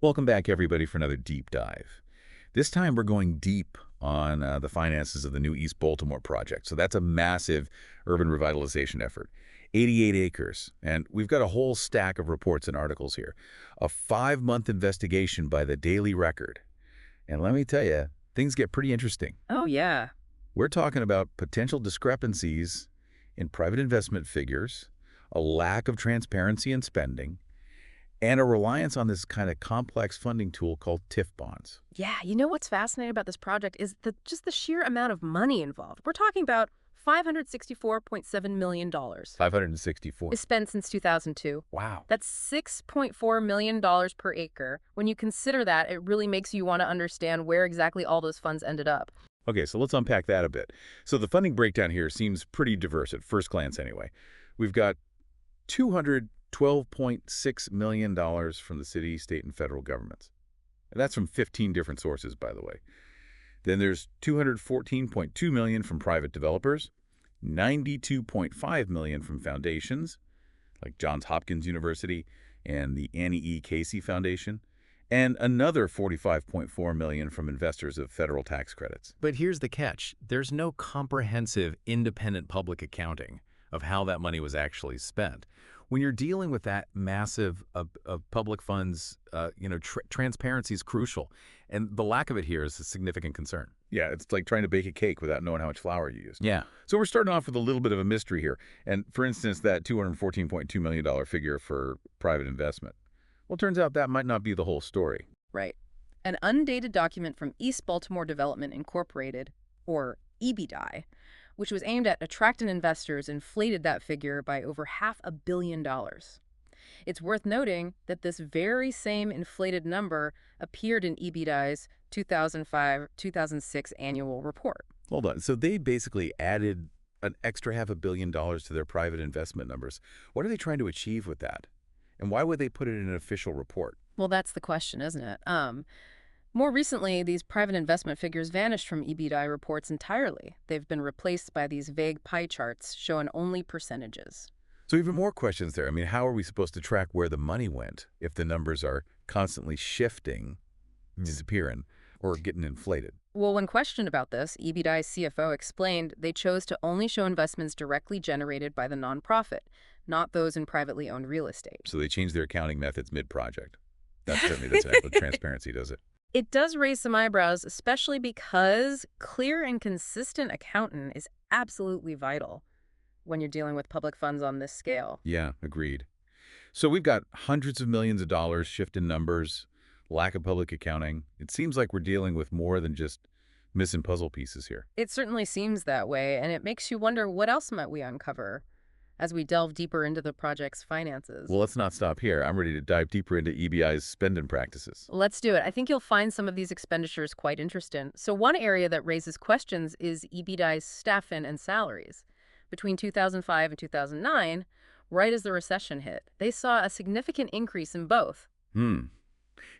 Welcome back, everybody, for another deep dive. This time we're going deep on the finances of the new East Baltimore project. So that's a massive urban revitalization effort. 88 acres, and we've got a whole stack of reports and articles here. A 5-month investigation by the Daily Record. And let me tell you, things get pretty interesting. Oh, yeah. We're talking about potential discrepancies in private investment figures, a lack of transparency in spending, and a reliance on this kind of complex funding tool called TIF bonds. Yeah, you know what's fascinating about this project is just the sheer amount of money involved. We're talking about $564.7 million 564. is spent since 2002. Wow. That's $6.4 million per acre. When you consider that, it really makes you want to understand where exactly all those funds ended up. Okay, so let's unpack that a bit. So the funding breakdown here seems pretty diverse at first glance anyway. We've got $212.6 million from the city, state, and federal governments. And that's from 15 different sources, by the way. Then there's $214.2 million from private developers, $92.5 million from foundations, like Johns Hopkins University and the Annie E. Casey Foundation, and another $45.4 million from investors of federal tax credits. But here's the catch. There's no comprehensive, independent public accounting of how that money was actually spent. When you're dealing with that massive of public funds, transparency is crucial. And the lack of it here is a significant concern. Yeah, it's like trying to bake a cake without knowing how much flour you used. Yeah. So we're starting off with a little bit of a mystery here. And for instance, that $214.2 million figure for private investment. Well, it turns out that might not be the whole story. Right. An undated document from East Baltimore Development Incorporated, or EBDI, which was aimed at attracting investors, inflated that figure by over $500 million. It's worth noting that this very same inflated number appeared in EBDI's 2005-2006 annual report. Hold on. So they basically added an extra $500 million to their private investment numbers. What are they trying to achieve with that? And why would they put it in an official report? Well, that's the question, isn't it? More recently, these private investment figures vanished from EBDI reports entirely. They've been replaced by these vague pie charts showing only percentages. So even more questions there. I mean, how are we supposed to track where the money went if the numbers are constantly shifting, disappearing, or getting inflated? Well, when questioned about this, EBDI's CFO explained they chose to only show investments directly generated by the nonprofit, not those in privately owned real estate. So they changed their accounting methods mid-project. That certainly doesn't have the transparency, does it? It does raise some eyebrows, especially because clear and consistent accounting is absolutely vital when you're dealing with public funds on this scale. Yeah, agreed. So we've got hundreds of millions of dollars, shift in numbers, lack of public accounting. It seems like we're dealing with more than just missing puzzle pieces here. It certainly seems that way, and it makes you wonder what else might we uncover as we delve deeper into the project's finances. Well, let's not stop here. I'm ready to dive deeper into EBI's spending practices. Let's do it. I think you'll find some of these expenditures quite interesting. So one area that raises questions is EBDI's staffing and salaries. Between 2005 and 2009, right as the recession hit, they saw a significant increase in both.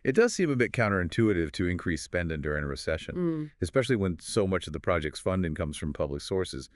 It does seem a bit counterintuitive to increase spending during a recession, especially when so much of the project's funding comes from public sources.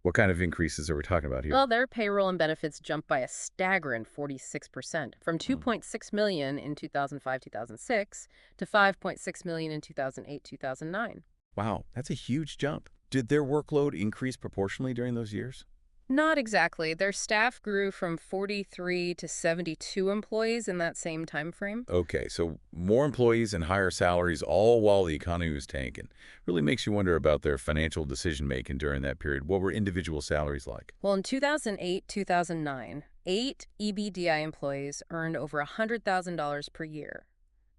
What kind of increases are we talking about here? Well, their payroll and benefits jumped by a staggering 46%, from $2.6 million in 2005-2006 to $5.6 million in 2008-2009. Wow, that's a huge jump. Did their workload increase proportionally during those years? Not exactly. Their staff grew from 43 to 72 employees in that same time frame. Okay, so more employees and higher salaries, all while the economy was tanking. Really makes you wonder about their financial decision-making during that period. What were individual salaries like? Well, in 2008-2009, 8 EBDI employees earned over $100,000 per year.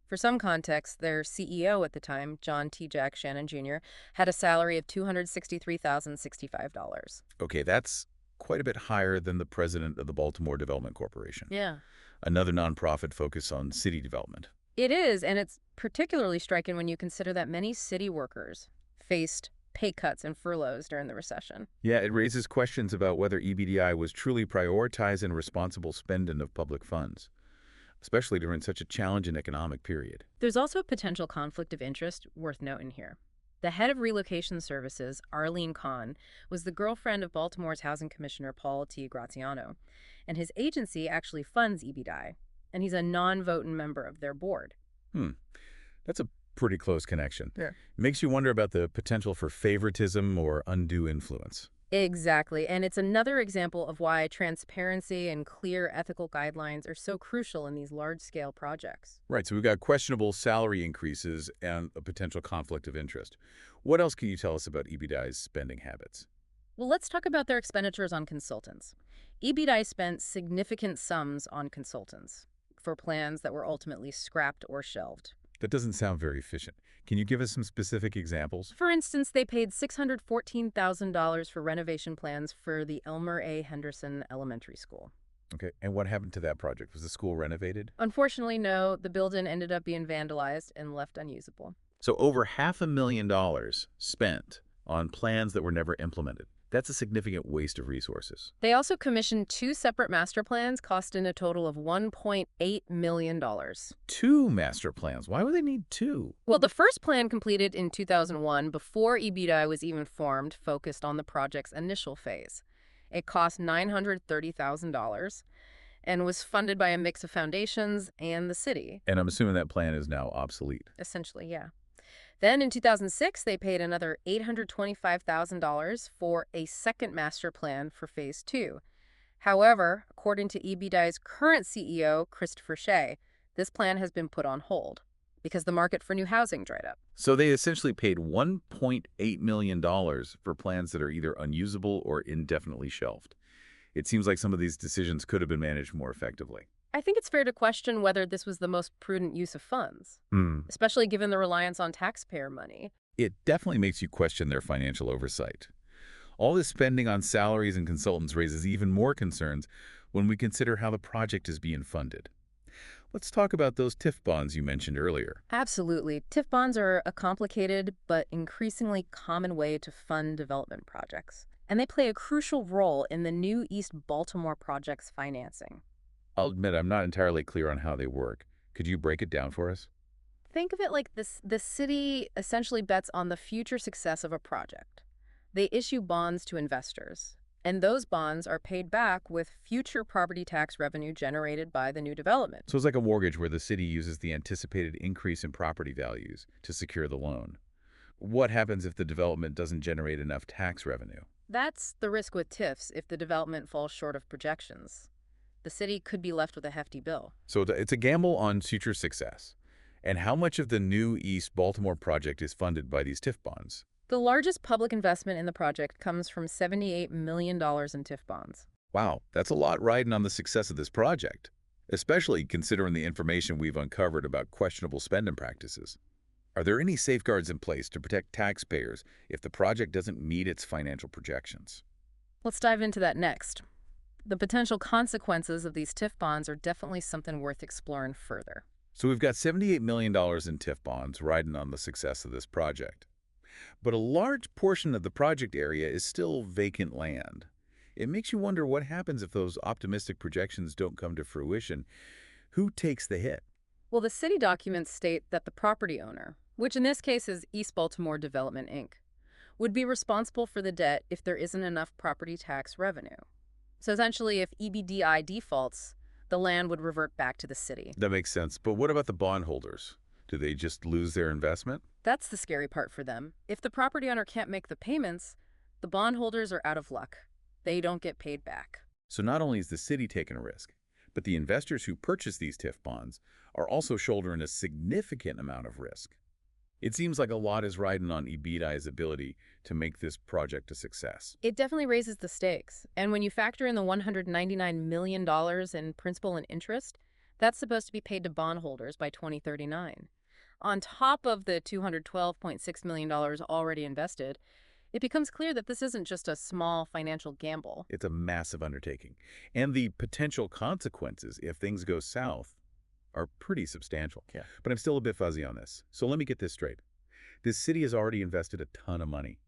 For some context, their CEO at the time, John T. Jack Shannon Jr., had a salary of $263,065. Okay, that's quite a bit higher than the president of the Baltimore Development Corporation. Yeah. Another nonprofit focused on city development. It is, and it's particularly striking when you consider that many city workers faced pay cuts and furloughs during the recession. Yeah, it raises questions about whether EBDI was truly prioritizing responsible spending of public funds, especially during such a challenging economic period. There's also a potential conflict of interest worth noting here. The head of relocation services, Arlene Kahn, was the girlfriend of Baltimore's Housing Commissioner Paul T. Graziano, and his agency actually funds EBDI, and he's a non-voting member of their board. Hmm. That's a pretty close connection. Yeah. Makes you wonder about the potential for favoritism or undue influence. Exactly. And it's another example of why transparency and clear ethical guidelines are so crucial in these large-scale projects. Right, so we've got questionable salary increases and a potential conflict of interest. What else can you tell us about EBDI's spending habits? Well, let's talk about their expenditures on consultants. EBDI spent significant sums on consultants for plans that were ultimately scrapped or shelved. That doesn't sound very efficient. Can you give us some specific examples? For instance, they paid $614,000 for renovation plans for the Elmer A. Henderson Elementary School. Okay, and what happened to that project? Was the school renovated? Unfortunately, no, the building ended up being vandalized and left unusable. So over $500,000 spent on plans that were never implemented. That's a significant waste of resources. They also commissioned two separate master plans costing a total of $1.8 million. Two master plans. Why would they need two? Well, the first plan completed in 2001 before EBDI was even formed focused on the project's initial phase. It cost $930,000 and was funded by a mix of foundations and the city. And I'm assuming that plan is now obsolete. Essentially, yeah. Then in 2006, they paid another $825,000 for a second master plan for Phase 2. However, according to EBDI's current CEO, Christopher Shea, this plan has been put on hold because the market for new housing dried up. So they essentially paid $1.8 million for plans that are either unusable or indefinitely shelved. It seems like some of these decisions could have been managed more effectively. I think it's fair to question whether this was the most prudent use of funds, especially given the reliance on taxpayer money. It definitely makes you question their financial oversight. All this spending on salaries and consultants raises even more concerns when we consider how the project is being funded. Let's talk about those TIF bonds you mentioned earlier. Absolutely. TIF bonds are a complicated but increasingly common way to fund development projects, and they play a crucial role in the new East Baltimore project's financing. I'll admit I'm not entirely clear on how they work. Could you break it down for us? Think of it like this: the city essentially bets on the future success of a project. They issue bonds to investors, and those bonds are paid back with future property tax revenue generated by the new development. So it's like a mortgage where the city uses the anticipated increase in property values to secure the loan. What happens if the development doesn't generate enough tax revenue? That's the risk with TIFs if the development falls short of projections. The city could be left with a hefty bill. So it's a gamble on future success. And how much of the new East Baltimore project is funded by these TIF bonds? The largest public investment in the project comes from $78 million in TIF bonds. Wow, that's a lot riding on the success of this project, especially considering the information we've uncovered about questionable spending practices. Are there any safeguards in place to protect taxpayers if the project doesn't meet its financial projections? Let's dive into that next. The potential consequences of these TIF bonds are definitely something worth exploring further. So we've got $78 million in TIF bonds riding on the success of this project. But a large portion of the project area is still vacant land. It makes you wonder what happens if those optimistic projections don't come to fruition. Who takes the hit? Well, the city documents state that the property owner, which in this case is East Baltimore Development, Inc., would be responsible for the debt if there isn't enough property tax revenue. So essentially, if EBDI defaults, the land would revert back to the city. That makes sense. But what about the bondholders? Do they just lose their investment? That's the scary part for them. If the property owner can't make the payments, the bondholders are out of luck. They don't get paid back. So not only is the city taking a risk, but the investors who purchase these TIF bonds are also shouldering a significant amount of risk. It seems like a lot is riding on EBDI's ability to make this project a success. It definitely raises the stakes. And when you factor in the $199 million in principal and interest, that's supposed to be paid to bondholders by 2039. On top of the $212.6 million already invested, it becomes clear that this isn't just a small financial gamble. It's a massive undertaking. And the potential consequences, if things go south, are pretty substantial. Yeah. But I'm still a bit fuzzy on this. So let me get this straight. This city has already invested a ton of money,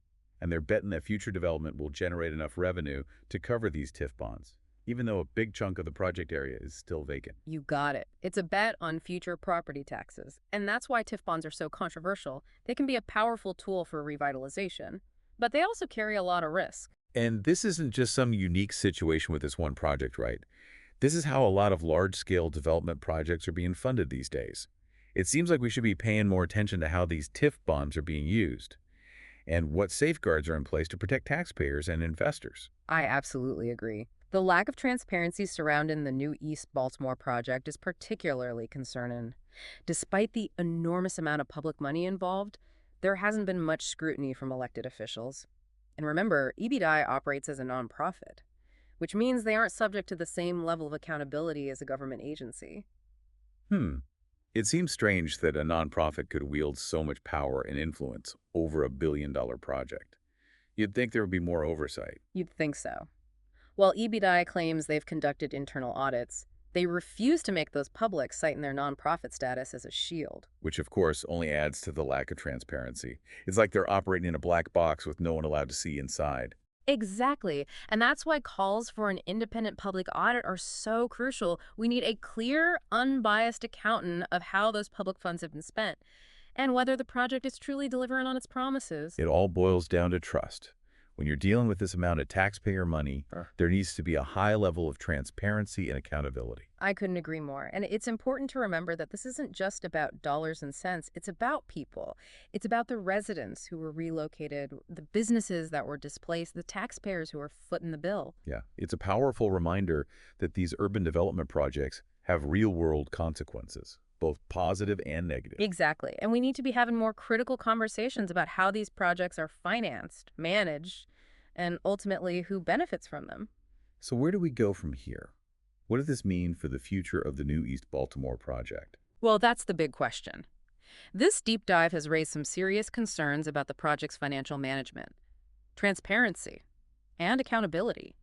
and they're betting that future development will generate enough revenue to cover these TIF bonds, even though a big chunk of the project area is still vacant. You got it. It's a bet on future property taxes. And that's why TIF bonds are so controversial. They can be a powerful tool for revitalization, but they also carry a lot of risk. And this isn't just some unique situation with this one project, right? This is how a lot of large-scale development projects are being funded these days. It seems like we should be paying more attention to how these TIF bonds are being used and what safeguards are in place to protect taxpayers and investors. I absolutely agree. The lack of transparency surrounding the new East Baltimore project is particularly concerning. Despite the enormous amount of public money involved, there hasn't been much scrutiny from elected officials. And remember, EBDI operates as a nonprofit, which means they aren't subject to the same level of accountability as a government agency. Hmm. It seems strange that a nonprofit could wield so much power and influence over a $1 billion project. You'd think there would be more oversight, You'd think so. While EBDI claims they've conducted internal audits, they refuse to make those public, citing their nonprofit status as a shield. which of course only adds to the lack of transparency. It's like they're operating in a black box with no one allowed to see inside. Exactly. And that's why calls for an independent public audit are so crucial. We need a clear, unbiased accountant of how those public funds have been spent and whether the project is truly delivering on its promises. It all boils down to trust. When you're dealing with this amount of taxpayer money, there needs to be a high level of transparency and accountability. I couldn't agree more. And it's important to remember that this isn't just about dollars and cents. It's about people. It's about the residents who were relocated, the businesses that were displaced, the taxpayers who are footing the bill. Yeah, it's a powerful reminder that these urban development projects have real-world consequences, both positive and negative. Exactly. And we need to be having more critical conversations about how these projects are financed, managed, and ultimately who benefits from them. So where do we go from here? What does this mean for the future of the new East Baltimore project? Well, that's the big question. This deep dive has raised some serious concerns about the project's financial management, transparency, and accountability.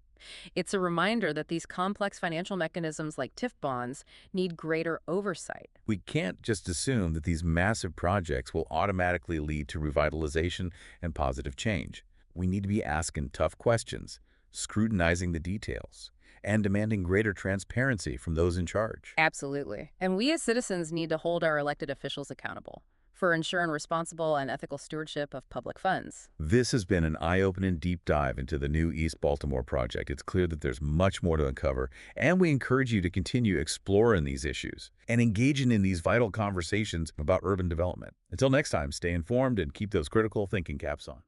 It's a reminder that these complex financial mechanisms like TIF bonds need greater oversight. We can't just assume that these massive projects will automatically lead to revitalization and positive change. We need to be asking tough questions, scrutinizing the details, and demanding greater transparency from those in charge. Absolutely. And we as citizens need to hold our elected officials accountable for ensuring responsible and ethical stewardship of public funds. This has been an eye-opening deep dive into the new East Baltimore project. It's clear that there's much more to uncover, and we encourage you to continue exploring these issues and engaging in these vital conversations about urban development. Until next time, stay informed and keep those critical thinking caps on.